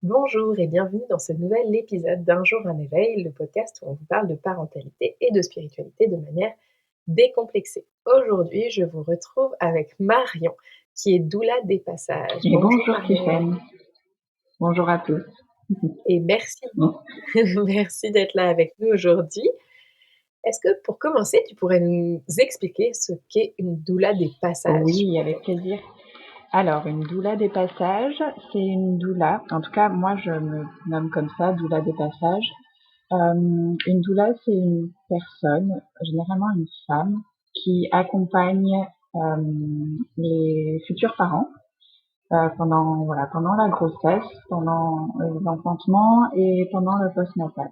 Bonjour et bienvenue dans ce nouvel épisode d'Un jour un éveil, le podcast où on vous parle de parentalité et de spiritualité de manière décomplexée. Aujourd'hui, je vous retrouve avec Marion, qui est doula des passages. Et Bonjour bonjour Marion Tiffany, bonjour à tous. et merci, Bon, merci d'être là avec nous aujourd'hui. Est-ce que pour commencer, tu pourrais nous expliquer ce qu'est une doula des passages oui, avec peut-être? plaisir. Alors, une doula des passages, c'est une doula, en tout cas moi je me nomme comme ça, doula des passages. Une doula, c'est une personne, généralement une femme, qui accompagne les futurs parents pendant la grossesse, pendant l'enfantement et pendant le postnatal.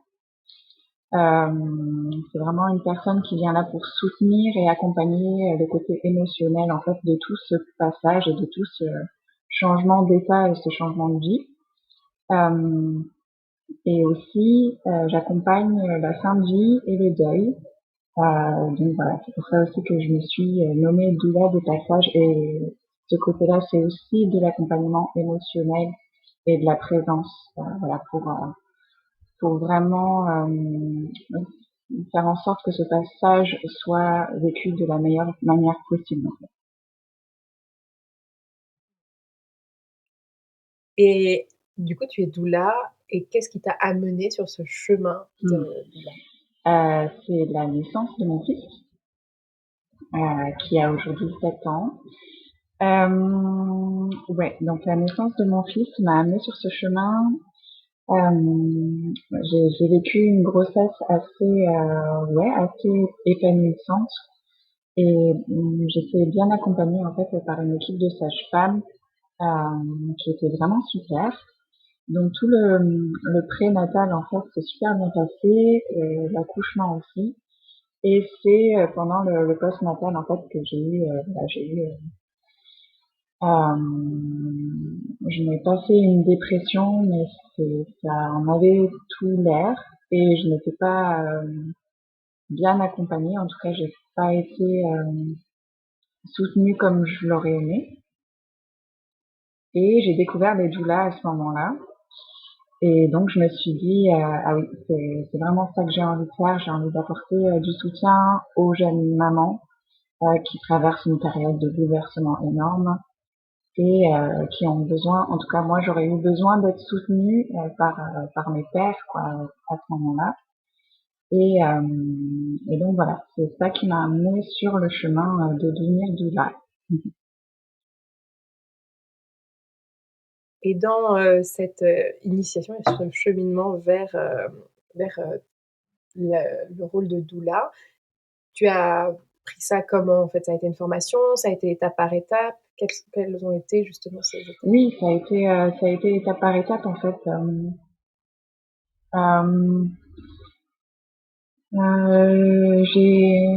C'est vraiment une personne qui vient là pour soutenir et accompagner le côté émotionnel en fait de tout ce passage et de tout ce changement d'état et ce changement de vie. Euh, et aussi, j'accompagne la fin de vie et le deuil. Donc voilà, c'est pour ça aussi que je me suis nommée doula des passages. Et ce côté-là, c'est aussi de l'accompagnement émotionnel et de la présence, voilà, pour vraiment faire en sorte que ce passage soit vécu de la meilleure manière possible. En fait. Et du coup, tu es doula et qu'est-ce qui t'a amené sur ce chemin Hmm. de doula? C'est la naissance de mon fils, qui a aujourd'hui 7 ans. Ouais, donc la naissance de mon fils m'a amené sur ce chemin. J'ai vécu une grossesse assez épanouissante et j'étais bien accompagnée en fait par une équipe de sages-femmes qui était vraiment super. Donc tout le prénatal en fait s'est super bien passé, l'accouchement aussi. Et c'est pendant le postnatal en fait que je n'ai pas fait une dépression, mais ça en avait tout l'air et je n'étais pas bien accompagnée. En tout cas, j'ai pas été soutenue comme je l'aurais aimé. Et j'ai découvert les doulas à ce moment-là. Et donc, je me suis dit, ah oui, c'est vraiment ça que j'ai envie de faire. J'ai envie d'apporter du soutien aux jeunes mamans qui traversent une période de bouleversement énorme et qui ont besoin, en tout cas moi j'aurais eu besoin d'être soutenue par mes pairs quoi, à ce moment-là. Et donc voilà, c'est ça qui m'a amené sur le chemin de devenir doula. Et dans, cette, initiation et ce cheminement vers le rôle de doula, tu as pris ça comment, en fait? Ça a été une formation? Ça a été étape par étape? Quelles ont été justement ces étapes? Oui, ça a été étape par étape en fait. Euh, j'ai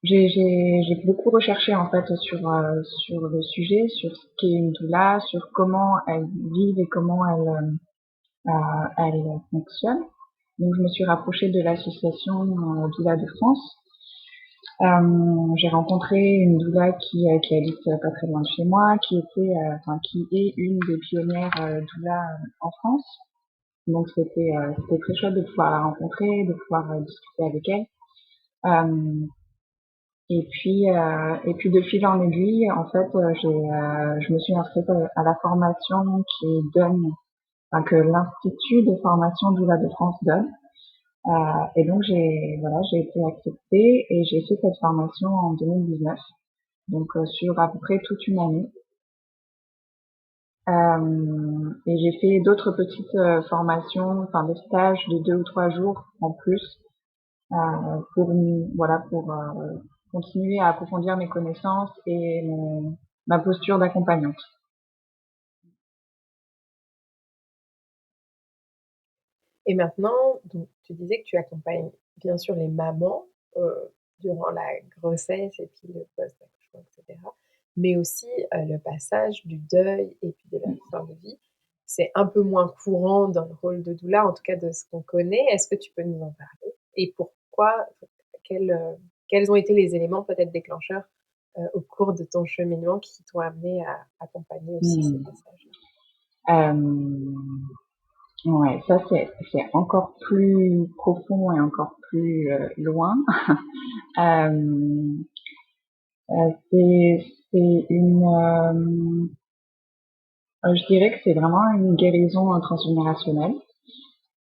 j'ai beaucoup recherché en fait sur le sujet, sur ce qu'est une doula, sur comment elles vivent et comment elles fonctionnent. Donc je me suis rapprochée de l'association Doula de France. J'ai rencontré une doula qui habite pas très loin de chez moi, qui est une des pionnières doula en France. Donc c'était très chouette de pouvoir la rencontrer, de pouvoir discuter avec elle. Euh, et puis de fil en aiguille, en fait, je me suis inscrite à la formation que l'Institut de formation doula de France donne. Et donc j'ai été acceptée et j'ai fait cette formation en 2019, donc sur à peu près toute une année. Et j'ai fait d'autres petites formations, enfin des stages de 2 ou 3 jours en plus pour continuer à approfondir mes connaissances et ma posture d'accompagnante. Et maintenant, donc tu disais que tu accompagnes bien sûr les mamans, durant la grossesse et puis le post-accouchement et cetera, mais aussi, le passage du deuil et puis de la fin de vie. C'est un peu moins courant dans le rôle de doula, en tout cas de ce qu'on connaît. Est-ce que tu peux nous en parler? Et pourquoi? Quels ont été les éléments peut-être déclencheurs, au cours de ton cheminement qui t'ont amené à accompagner aussi ces Hmm. passages-là? Hem, ouais, ça c'est encore plus profond et encore plus, loin. Hem, c'est une, je dirais que c'est vraiment une guérison transgénérationnelle.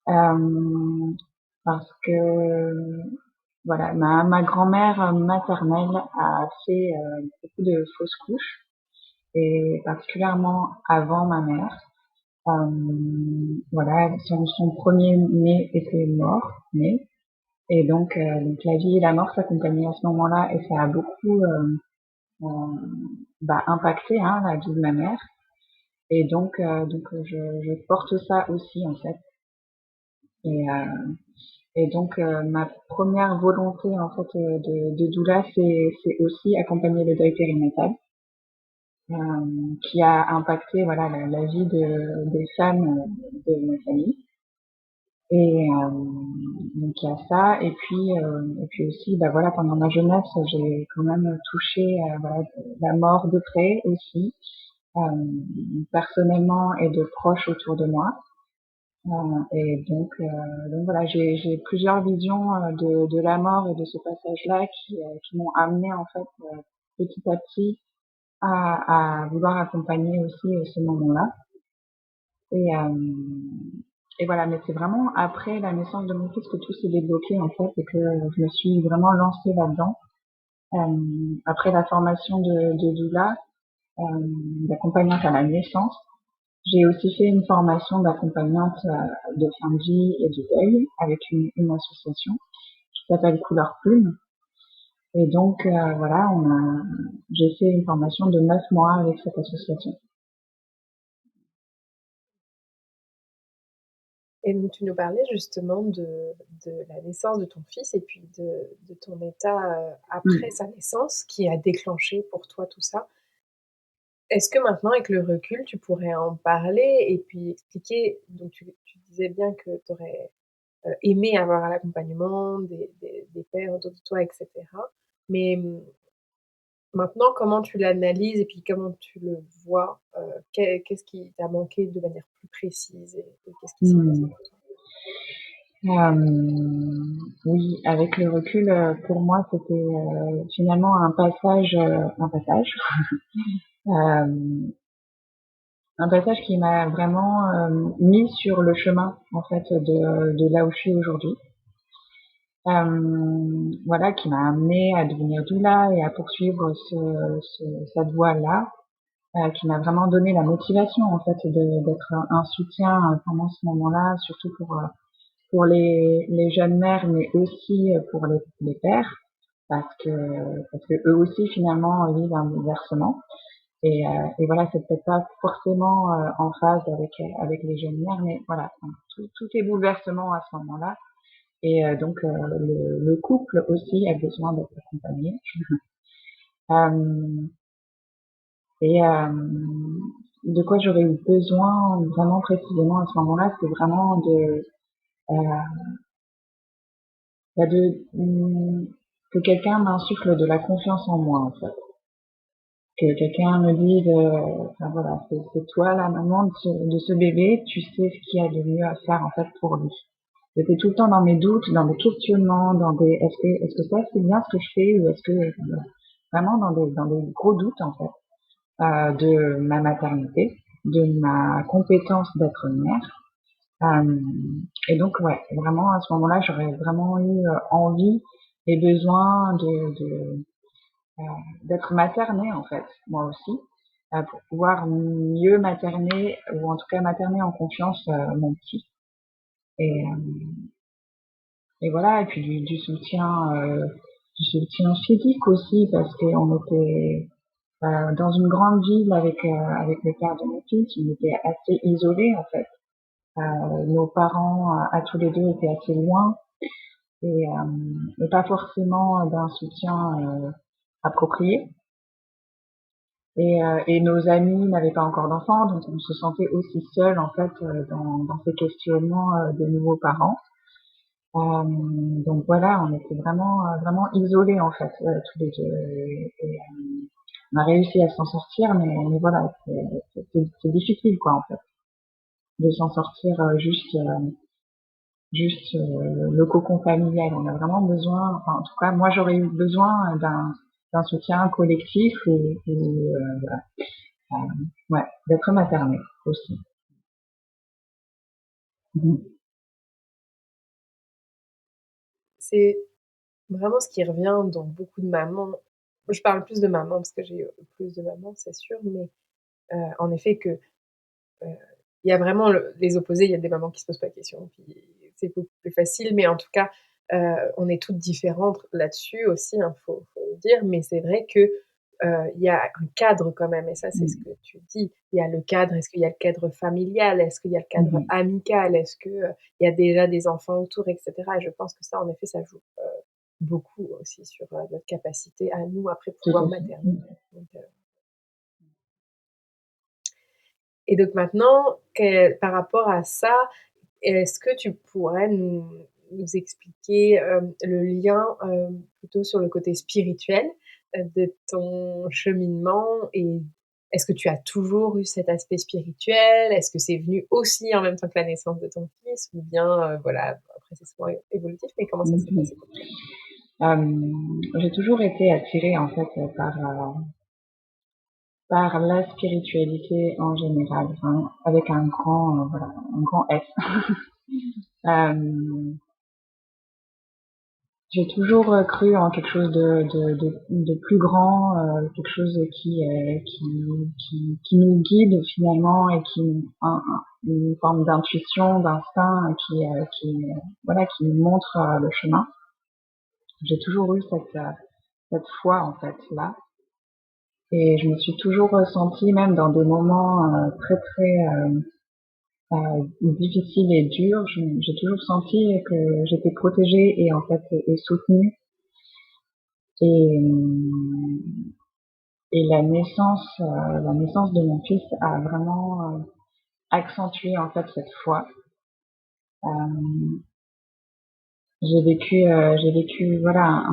Hem, Parce que voilà, ma grand-mère maternelle a fait beaucoup de fausses couches et particulièrement avant ma mère. Voilà, son premier né était né, et donc la vie et la mort s'accompagnaient à ce moment-là et ça a beaucoup impacté hein, la vie de ma mère. Et donc je porte ça aussi en fait. Et, euh, et donc ma première volonté en fait de doula, c'est aussi accompagner le deuil périnatal, qui a impacté voilà la vie des femmes de ma famille. Et donc il y a ça et puis aussi bah voilà pendant ma jeunesse j'ai quand même touché voilà la mort de près aussi, personnellement et de proches autour de moi. Et donc voilà, j'ai plusieurs visions de la mort et de ce passage-là qui m'ont amené en fait petit à petit à vouloir accompagner aussi ce moment-là. Et, voilà, mais c'est vraiment après la naissance de mon fils que tout s'est débloqué en fait et que je me suis vraiment lancée là-dedans. Après la formation de doula, d'accompagnante à la naissance, j'ai aussi fait une formation d'accompagnante de fin de vie et de deuil avec une association qui s'appelle Couleur Plume. Et donc voilà, j'ai fait une formation de 9 mois avec cette association. Et donc tu nous parlais justement de la naissance de ton fils et puis de ton état, après Mm. sa naissance qui a déclenché pour toi tout ça. Est-ce que maintenant avec le recul, tu pourrais en parler et puis expliquer donc tu disais bien que tu aurais, aimé avoir l'accompagnement des pères autour de toi et cetera. Mais, maintenant comment tu l'analyses et puis comment tu le vois? Qu'est-ce qui t'a manqué de manière plus précise et qu'est-ce qui s'est passé Mm. pour toi? Oui, avec le recul, pour moi, c'était finalement euh, un passage qui m'a vraiment mis sur le chemin en fait de là où je suis aujourd'hui. Voilà, qui m'a amené à devenir doula et à poursuivre cette voie-là, qui m'a vraiment donné la motivation en fait d'être un soutien pendant ce moment-là, surtout pour les jeunes mères, mais aussi pour les pères, parce que eux aussi finalement vivent un bouleversement. Et voilà, c'est peut-être pas forcément en phase avec les jeunes mères, mais voilà, enfin, tout est bouleversement à ce moment-là. Et le couple aussi a besoin d'être accompagné. Euh, et de quoi j'aurais eu besoin vraiment précisément à ce moment-là, c'est vraiment euh, que quelqu'un m'insuffle de la confiance en moi en fait. Que quelqu'un me dise, enfin voilà, c'est toi la maman de ce bébé, tu sais ce qu'il y a de mieux à faire en fait pour lui. J'étais tout le temps dans mes doutes, dans des questionnements, dans des est-ce que ça c'est bien ce que je fais ou est-ce que vraiment dans des gros doutes en fait de ma maternité, de ma compétence d'être mère. Euh, et donc ouais, vraiment à ce moment-là, j'aurais vraiment eu envie et besoin euh, d'être maternée en fait, moi aussi, pour pouvoir mieux materner ou en tout cas materner en confiance mon petit. Et, et voilà, et puis du soutien physique aussi parce qu'on était dans une grande ville avec le père de mon fils, on était assez isolés en fait. Nos parents à tous les deux étaient assez loin et pas forcément d'un soutien approprié. Et nos amis n'avaient pas encore d'enfants, donc on se sentait aussi seul en fait dans ces questionnements de nouveaux parents. Donc voilà, on était vraiment isolés en fait tous les deux. On a réussi à s'en sortir, mais voilà, c'est difficile quoi en fait. de s'en sortir juste le cocon familial. On a vraiment besoin, enfin en tout cas moi j'aurais eu besoin d'un soutien collectif et voilà, ouais, d'être maternée aussi. Mmh. C'est vraiment ce qui revient dans beaucoup de mamans. Je parle plus de mamans parce que j'ai eu plus de mamans, c'est sûr, mais en effet que, il y a vraiment les opposés. Il y a des mamans qui se posent pas de questions, puis c'est beaucoup plus facile, mais en tout cas, on est toutes différentes là-dessus aussi, hein, faut le dire, mais c'est vrai que, il y a un cadre quand même et ça, c'est ce Mmh. que tu dis. Il y a le cadre, est-ce qu'il y a le cadre familial? Est-ce qu'il y a le cadre Mmh. amical? Est-ce que, il y a déjà des enfants autour et cetera? Et je pense que ça, en effet, ça joue, beaucoup aussi sur, notre capacité à nous, après, Tout pouvoir à fait. materner. Mmh. Donc, et donc maintenant, par rapport à ça, est-ce que tu pourrais nous expliquer, le lien, plutôt sur le côté spirituel, de ton cheminement et est-ce que tu as toujours eu cet aspect spirituel? Est-ce que c'est venu aussi en même temps que la naissance de ton fils? Ou bien, voilà, après c'est souvent évolutif, mais comment ça s'est Mmh. passé pour toi? J'ai toujours été attirée en fait par la spiritualité en général, enfin, avec un grand voilà, un grand S. Euh, j'ai toujours cru en quelque chose de plus grand, quelque chose qui nous guide finalement et une forme d'intuition, d'instinct voilà, qui nous montre le chemin. J'ai toujours eu cette foi en fait là. Et je me suis toujours ressentie, même dans des moments très très difficiles et durs, j'ai toujours senti que j'étais protégée et en fait et soutenue. Et, et la naissance de mon fils a vraiment accentué en fait cette foi. Euh, j'ai vécu voilà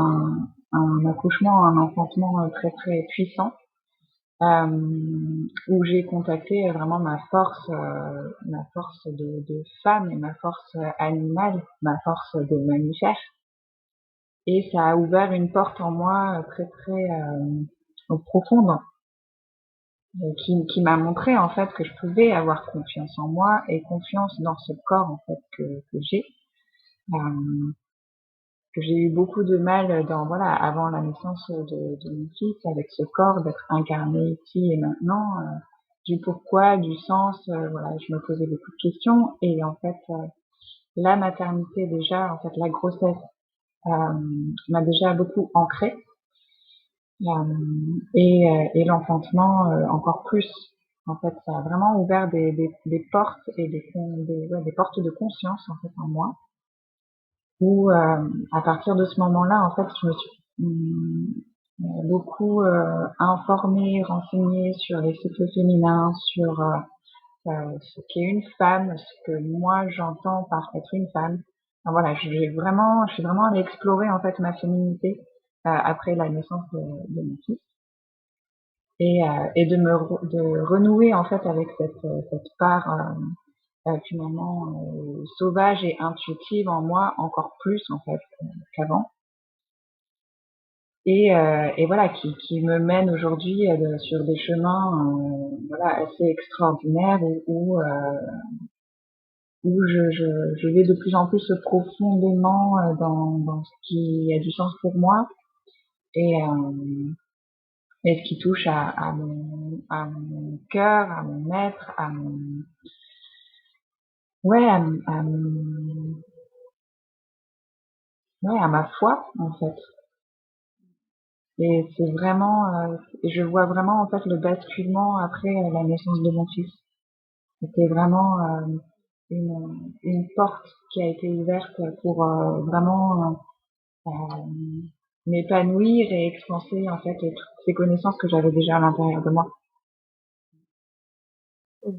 un accouchement, un enfantement très très puissant. Où j'ai contacté vraiment ma force de femme et ma force animale, ma force de mammifère. Et ça a ouvert une porte en moi très très profonde, qui m'a montré en fait que je pouvais avoir confiance en moi et confiance dans ce corps en fait que j'ai. Euh, que j'ai eu beaucoup de mal dans voilà avant la naissance de mon fils avec ce corps d'être incarné ici et maintenant du pourquoi du sens voilà je me posais beaucoup de questions et en fait la maternité déjà en fait la grossesse m'a déjà beaucoup ancrée et l'enfantement encore plus en fait ça a vraiment ouvert des portes et des portes de conscience en fait en moi où à partir de ce moment-là, en fait, je me suis beaucoup informée, renseignée sur les cycles féminins, sur ce qu'est une femme, ce que moi j'entends par être une femme. Enfin, voilà, je suis vraiment allée explorer en fait ma féminité après la naissance de mon fils et de renouer en fait avec cette part finalement sauvage et intuitive en moi encore plus en fait qu'avant et voilà qui me mène aujourd'hui sur des chemins voilà assez extraordinaires où je vais de plus en plus profondément dans ce qui a du sens pour moi et et ce qui touche à mon cœur, à mon être, à mon ouais ouais à ma foi en fait. Et c'est vraiment, je vois vraiment en fait le basculement après la naissance de mon fils. C'était vraiment une porte qui a été ouverte pour vraiment m'épanouir et expanser en fait toutes ces connaissances que j'avais déjà à l'intérieur de moi. Mmh.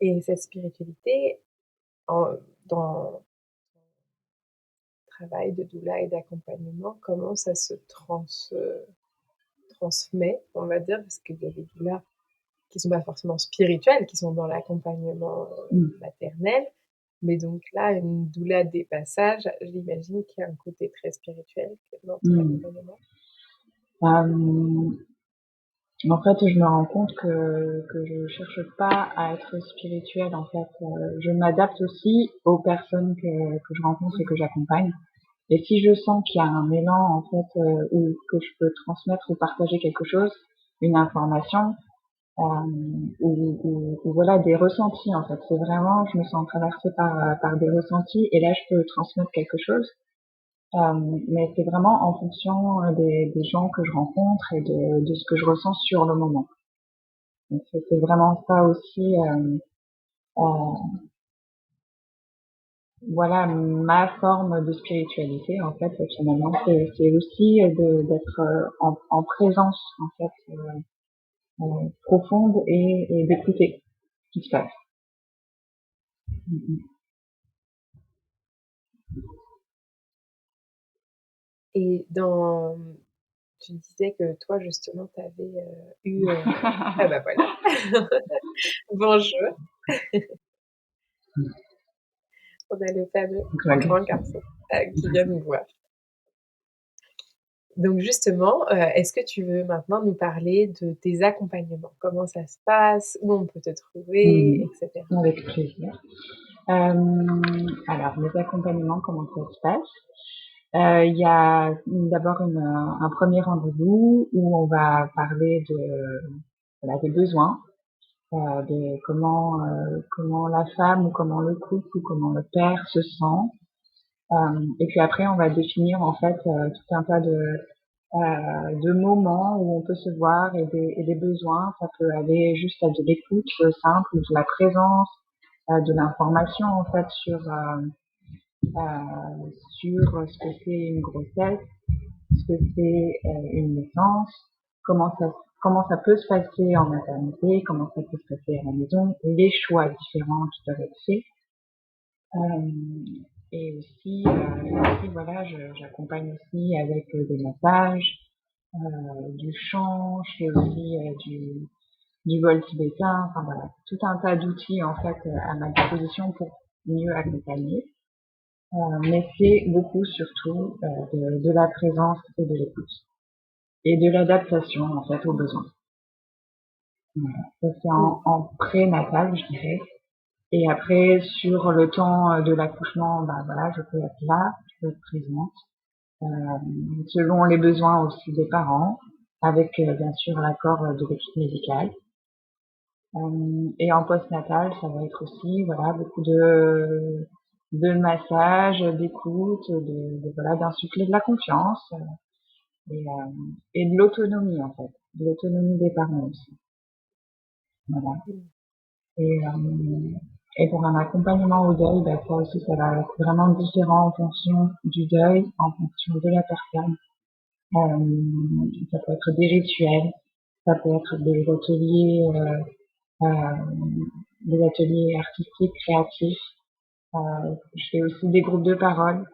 Et cette spiritualité, en dans travail de doula et d'accompagnement, comment ça se transmet, on va dire? Parce qu'il y a des doulas qui sont pas forcément spirituelles, qui sont dans l'accompagnement, Mmh. maternel. Mais donc là, une doula des passages, j'imagine qu'il y a un côté très spirituel dans ton Mmh. accompagnement? Hem, En fait, je me rends compte que je cherche pas à être spirituelle, en fait, je m'adapte aussi aux personnes que je rencontre et Mmh. que j'accompagne. Et si je sens qu'il y a un élan, en fait, ou que je peux transmettre ou partager quelque chose, une information, ou voilà des ressentis, en fait. C'est vraiment, je me sens traversée par des ressentis et là je peux transmettre quelque chose. Mais c'est vraiment en fonction des gens que je rencontre et de ce que je ressens sur le moment. Donc c'est vraiment ça aussi, euh, voilà ma forme de spiritualité en fait. Finalement, c'est aussi d'être en présence en fait profonde et d'écouter ce qui se passe. Mm, Et dans tu disais que toi, justement, tu avais, eu, ah mm. bah, voilà. Bonjour, on a le fameux grand garçon, qui vient nous voir. Donc justement, est-ce que tu veux maintenant nous parler de tes accompagnements? Comment ça se passe? Où on peut te trouver? Et cetera? Avec plaisir. Alors, mes accompagnements, comment ça se passe? Il y a d'abord un premier rendez-vous où on va parler voilà, des besoins, de comment la femme ou comment le couple ou comment le père se sent. Et puis après, on va définir en fait tout un tas de moments où on peut se voir et des besoins. Ça peut aller juste à de l'écoute simple, de la présence, de l'information en fait sur ce que c'est une grossesse, ce que c'est une naissance, comment ça peut se passer en maternité, comment ça peut se passer à la maison, les choix différents qui peuvent être faits. Et aussi, voilà, j'accompagne aussi avec des massages, du chant, je fais aussi du vol tibétain, enfin voilà, tout un tas d'outils en fait à ma disposition pour mieux accompagner. Mais c'est beaucoup surtout de la présence et de l'écoute et de l'adaptation en fait aux besoins. Voilà. Ça c'est Mmh. en prénatal, je dirais. Et après sur le temps de l'accouchement, bah voilà, je peux être là, je peux être présente, selon les besoins aussi des parents, avec bien sûr l'accord de l'équipe médicale. Et en postnatal, ça va être aussi voilà beaucoup de massage, d'écoute, voilà d'insuffler de la confiance et de l'autonomie en fait, de l'autonomie des parents aussi. Voilà. Mmh. Et, et pour un accompagnement au deuil, bah, ça aussi, ça va être vraiment différent en fonction du deuil, en fonction de la personne. Ça peut être des rituels, ça peut être des ateliers artistiques, créatifs. Je fais aussi des groupes de parole,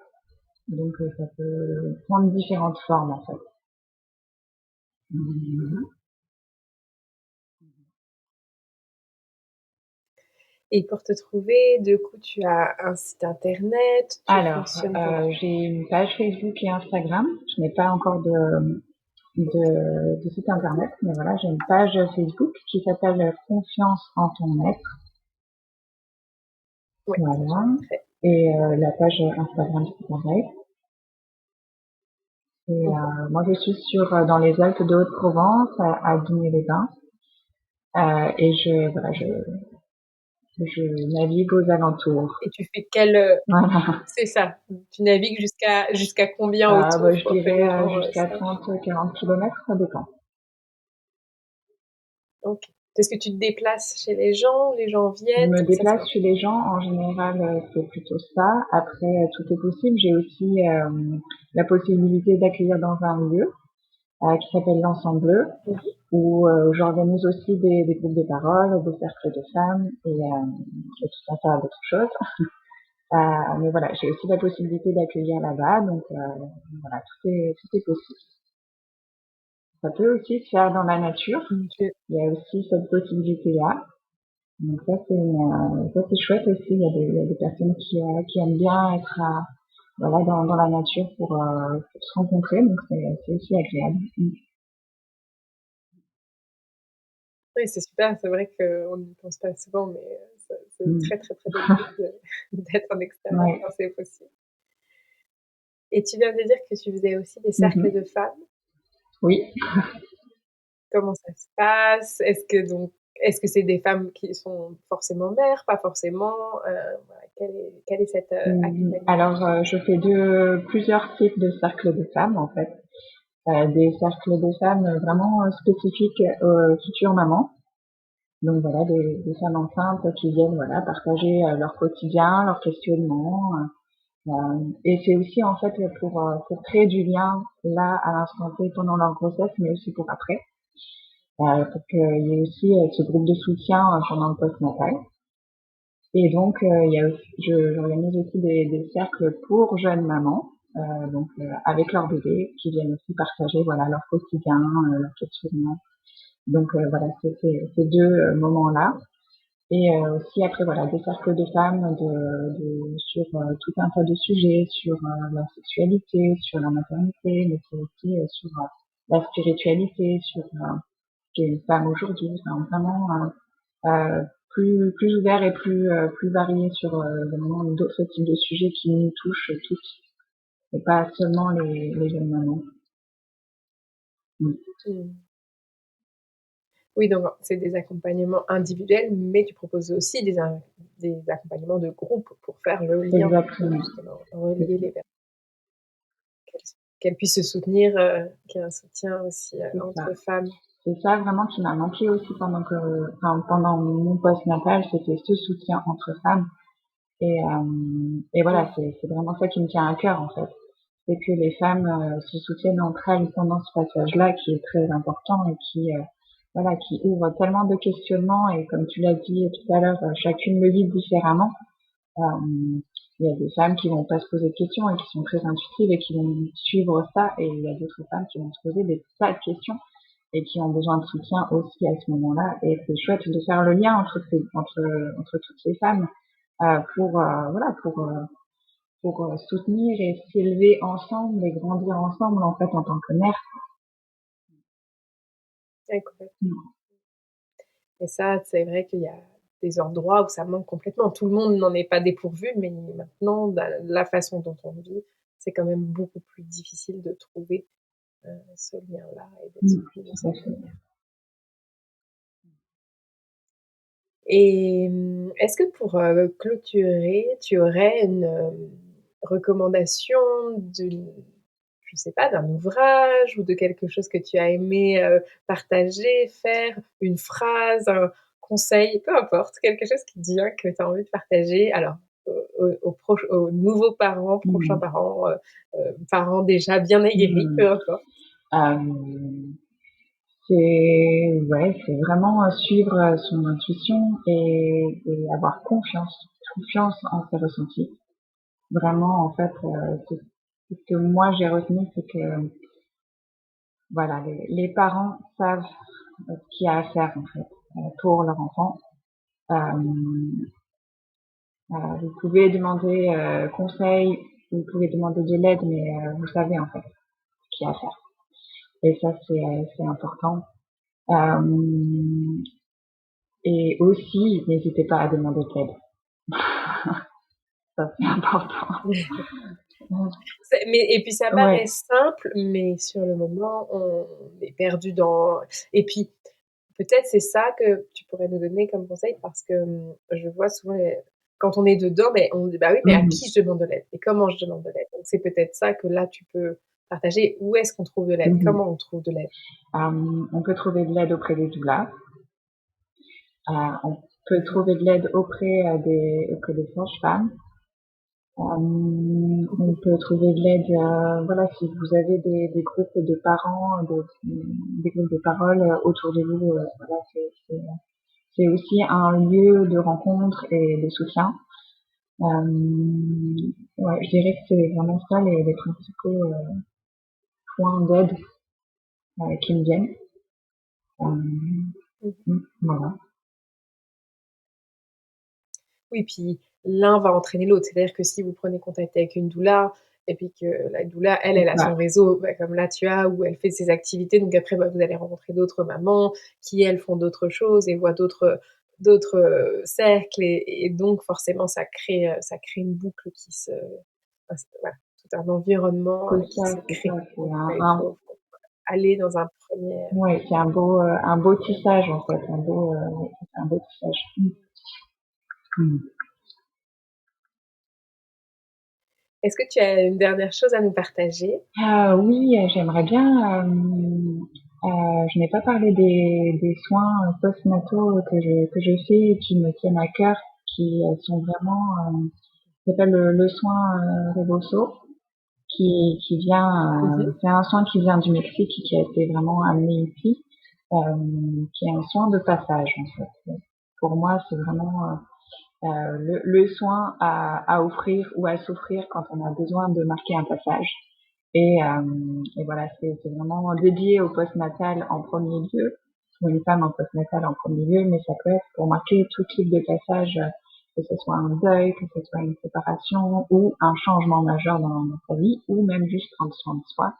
donc ça peut prendre différentes formes en fait. Mhm. Et pour te trouver, du coup, tu as un site internet? Tu Alors, fonctionnes comment? j'ai une page Facebook et Instagram. Je n'ai pas encore OK. de site internet, mais voilà, j'ai une page Facebook qui s'appelle Confiance en ton être. Ouais, ça je Voilà. mettrai. Et la page Instagram, c'est pareil. Et Mmh. moi, je suis dans les Alpes de Haute-Provence, à Digne-les-Bains. Et voilà, Mmh. je navigue aux alentours. Et tu fais quel, Voilà. c'est ça, tu navigues jusqu'à combien autour Je pour que dirais les gens, jusqu'à sachent? 30-40 kilomètres, ça dépend. OK. Est-ce que tu te déplaces chez les gens? Les gens Je viennent? me Ça se déplace passe chez les gens, en général, c'est plutôt ça. Après, tout est possible. J'ai aussi la possibilité d'accueillir dans un lieu qui s'appelle l'Ensemble Bleu, comment? Mmh. où j'organise aussi des groupes de parole, des cercles de femmes et tout un tas d'autres choses. Mais voilà, j'ai aussi la possibilité d'accueillir là-bas, donc voilà, tout est possible. Ça peut aussi se faire dans la nature. OK. Il y a aussi cette possibilité-là. Donc ça c'est chouette aussi. Il y a des personnes qui aiment bien être voilà, dans la nature pour se rencontrer. Donc c'est aussi agréable. Oui, c'est super, c'est vrai qu'on n'y pense pas souvent, mais c'est Mm. très, très, très bénéfique de d'être en extérieur Ouais. quand c'est possible. Et tu viens de dire que tu faisais aussi des cercles de Mhm. femmes. Oui. Comment ça se passe? Est-ce que c'est des femmes qui sont forcément mères, pas forcément? Voilà, quel est cet, accompagnement? Alors, je fais plusieurs types de cercles de femmes en fait. Des cercles de femmes vraiment spécifiques aux futures mamans. Donc voilà, des femmes enceintes qui viennent voilà partager leur quotidien, leurs questionnements. Et c'est aussi en fait pour créer du lien là à l'instant T pendant leur grossesse, mais aussi pour après. Pour qu'il y ait aussi ce groupe de soutien pendant le postnatal. Et donc, il y a aussi, j'organise aussi des cercles pour jeunes mamans, avec leur bébé, qui viennent aussi partager voilà leur quotidien, leurs questionnements. Donc voilà, c'est ces deux moments-là. Et aussi après voilà des cercles de femmes sur tout un tas de sujets, sur la sexualité, sur la maternité, mais c'est aussi sur la spiritualité, sur qui est une femme aujourd'hui, enfin, vraiment plus ouvert et plus varié sur vraiment d'autres types de sujets qui nous touchent toutes, et pas seulement les jeunes mamans. Mm. Mmh. Oui, donc c'est des accompagnements individuels, mais tu proposes aussi des accompagnements de groupe pour faire le lien, pour Exactement. justement C'est relier les personnes, qu'elles qu'elles puissent se soutenir, qu'il y ait un soutien aussi, c'est ça. entre femmes. C'est ça vraiment qui m'a manqué aussi pendant mon postnatal, c'était ce soutien entre femmes. Et Mmh. voilà, c'est vraiment ça qui me tient à cœur en fait. C'est que les femmes se soutiennent entre elles pendant ce passage-là qui est très important et voilà, qui ouvre tellement de questionnements et comme tu l'as dit tout à l'heure, chacune le vit différemment. Euh, il y a des femmes qui vont pas se poser de questions et qui sont très intuitives et qui vont suivre ça et il y a d'autres femmes qui vont se poser des tas de questions et qui ont besoin de soutien aussi à ce moment-là. Et c'est chouette de faire le lien entre toutes ces femmes voilà, pour soutenir et s'élever ensemble et grandir ensemble en fait en tant que mère. Ouais, complètement. Mm. Et ça, c'est vrai qu'il y a des endroits où ça manque complètement. Tout le monde n'en est pas dépourvu, mais maintenant, la façon dont on vit, c'est quand même beaucoup plus difficile de trouver, ce lien-là et d'être Mm. soutenu de Tout à cette fait. manière. Et est-ce que pour, clôturer, tu aurais une, recommandation d'une je sais pas, d'un ouvrage ou de quelque chose que tu as aimé, partager, faire, une phrase, un conseil, peu importe, quelque chose qui te vient que tu as envie de partager, alors aux nouveaux parents, prochains Mm. parents, parents déjà bien aguerris, Mm. peu importe. Euh, c'est vraiment suivre son intuition et avoir confiance en ses ressentis. Vraiment, en fait, c'est ce que moi j'ai retenu, c'est que voilà, les parents savent ce qu'il y a à faire en fait pour leur enfant. Euh, vous pouvez demander conseil, vous pouvez demander de l'aide, mais vous savez en fait ce qu'il y a à faire. Et ça, c'est important. Euh, et aussi, n'hésitez pas à demander de l'aide. Ça, c'est important. Et puis ça paraît Ouais. simple, mais sur le moment, on est perdu dans et puis peut-être c'est ça que tu pourrais nous donner comme conseil parce que, je vois souvent quand on est dedans, beh, on dit: «Bah oui, mais à Mhm. qui je demande de l'aide et comment je demande de l'aide?» Donc c'est peut-être ça que là tu peux partager. Où est-ce qu'on trouve de l'aide? Mhm. Comment on trouve de l'aide? On peut trouver de l'aide auprès des doulas. On peut Mmh. trouver de l'aide auprès des sages-femmes. On peut trouver de l'aide, voilà, si vous avez des groupes de parents, des groupes de parole autour de vous, voilà, c'est aussi un lieu de rencontre et de soutien. Ouais, je dirais que c'est vraiment ça les principaux points d'aide. qui me viennent. Mmh. Voilà. Oui, puis l'un va entraîner l'autre. C'est-à-dire que si vous prenez contact avec une doula et puis que la doula, elle, C'est elle a ça. son réseau, bah, comme là tu as, où elle fait ses activités, donc après, bah, vous allez rencontrer d'autres mamans qui, elles, font d'autres choses et voient d'autres cercles et donc forcément ça crée une boucle qui se enfin, voilà, tout un environnement, qui se C'est ça, crée. c'est Donc il un faut aller dans un premier. ouais, c'est un beau tissage, en fait, ouais, c'est un beau tissage. Mmh. Est-ce que tu as une dernière chose à nous partager? Oui, j'aimerais bien, je n'ai pas parlé des soins post-nataux que je fais et qui me tiennent à cœur, qui sont vraiment, ça s'appelle le soin Reboso, qui vient, Mmh. c'est un soin qui vient du Mexique et qui a été vraiment amené ici, qui est un soin de passage en fait. Pour moi, c'est vraiment le soin à offrir ou à s'offrir quand on a besoin de marquer un passage. Et voilà, c'est vraiment dédié au postnatal en premier lieu, ou une femme en postnatal en premier lieu, mais ça peut être pour marquer tout type de passage, que ce soit un deuil, que ce soit une séparation ou un changement majeur dans sa vie, ou même juste prendre soin de soi.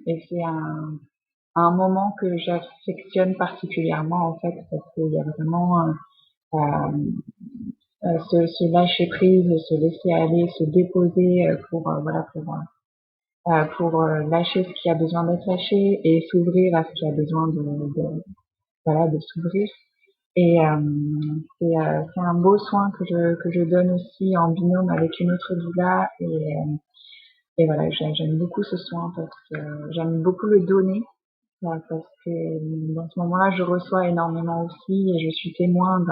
Et c'est un moment que j'affectionne particulièrement en fait, parce qu'il y a vraiment se lâcher prise, se laisser aller, se déposer voilà pour lâcher ce qui a besoin d'être lâché et s'ouvrir à ce qui a besoin voilà de s'ouvrir. Et c'est un beau soin que je donne aussi en binôme avec une autre doula et voilà j'aime beaucoup ce soin parce que j'aime beaucoup le donner. Ouais, parce que dans ce moment-là, je reçois énormément aussi et je suis témoin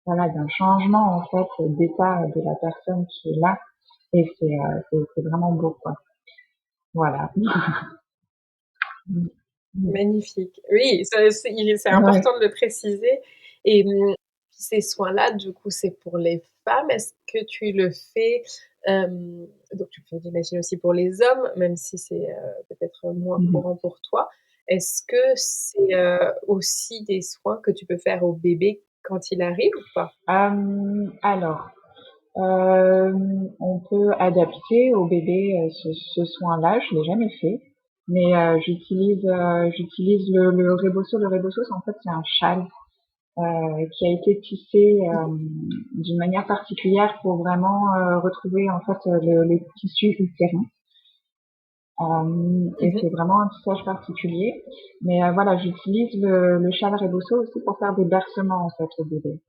voilà, d'un changement, en fait, d'état de la personne qui est là. Et c'est vraiment beau, quoi. Voilà. Magnifique. Oui, ça c'est Ouais. important de le préciser et ces soins-là, du coup, c'est pour les femmes. Est-ce que tu le fais, donc tu le fais, j'imagine, aussi pour les hommes, même si c'est, peut-être moins Mhm. courant pour toi. Est-ce que c'est, aussi des soins que tu peux faire au bébé quand il arrive ou pas? Alors, on peut adapter au bébé ce soin-là. Je l'ai jamais fait, mais j'utilise le rebosso. Le rebosso, en fait, c'est un châle qui a été tissé Mmh. d'une manière particulière pour vraiment retrouver en fait le tissu utérin. Et Mmh. c'est vraiment un tissage particulier. Mais voilà, j'utilise le châle Rebosso aussi pour faire des bercements en fait au bébé.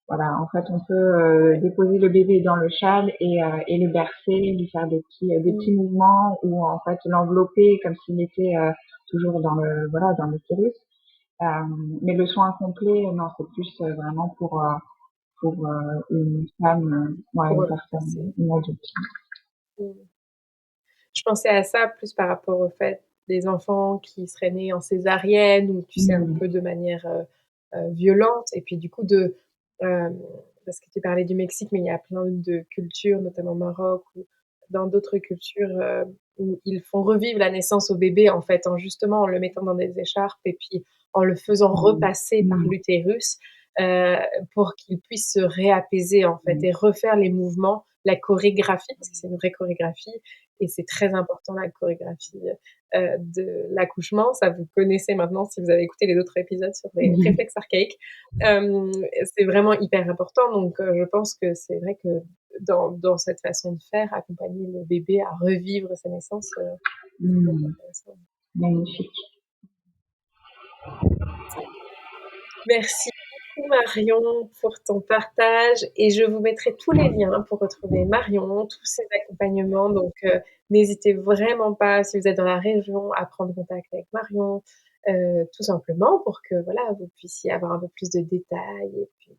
Voilà, en fait, on peut Ouais. déposer le bébé dans le châle et le bercer, lui faire des Mmh. petits mouvements ou en fait l'envelopper comme s'il était toujours dans le voilà dans l'utérus. Mais le soin complet, non, c'est plus vraiment pour une femme, ouais, Pour, une personne, passer. une adulte. Mmh. Je pensais à ça plus par rapport au fait des enfants qui seraient nés en césarienne ou tu sais, un Mmh. peu de manière, violente et puis du coup hem, parce que tu parlais du Mexique, mais il y a plein de cultures, notamment au Maroc ou dans d'autres cultures, où ils font revivre la naissance au bébé, en fait, en justement en le mettant dans des écharpes et puis en le faisant Mmh. repasser par Mmh. l'utérus, heu, pour qu'il puisse se réapaiser, en fait Mmh. et refaire les mouvements, la chorégraphie, parce que c'est une vraie chorégraphie et c'est très important la chorégraphie de l'accouchement. Ça, vous connaissez maintenant si vous avez écouté les autres épisodes sur les Mmh. réflexes archaïques. Euh, c'est vraiment hyper important. Donc, je pense que c'est vrai que dans cette façon de faire, accompagner le bébé à revivre sa naissance, ça peut être Mmh. intéressant. Magnifique. Merci beaucoup Marion pour ton partage et je vous mettrai tous les liens pour retrouver Marion, tous ses accompagnements. Donc, n'hésitez vraiment pas si vous êtes dans la région à prendre contact avec Marion, tout simplement pour que voilà, vous puissiez avoir un peu plus de détails et puis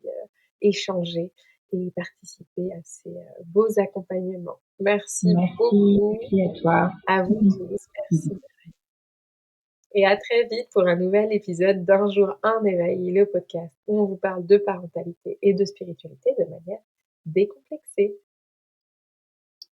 échanger et participer à ces beaux accompagnements. Merci Merci, beaucoup merci à toi. à vous tous. Merci. Et à très vite pour un nouvel épisode d'Un jour un éveil, le podcast où on vous parle de parentalité et de spiritualité de manière décomplexée.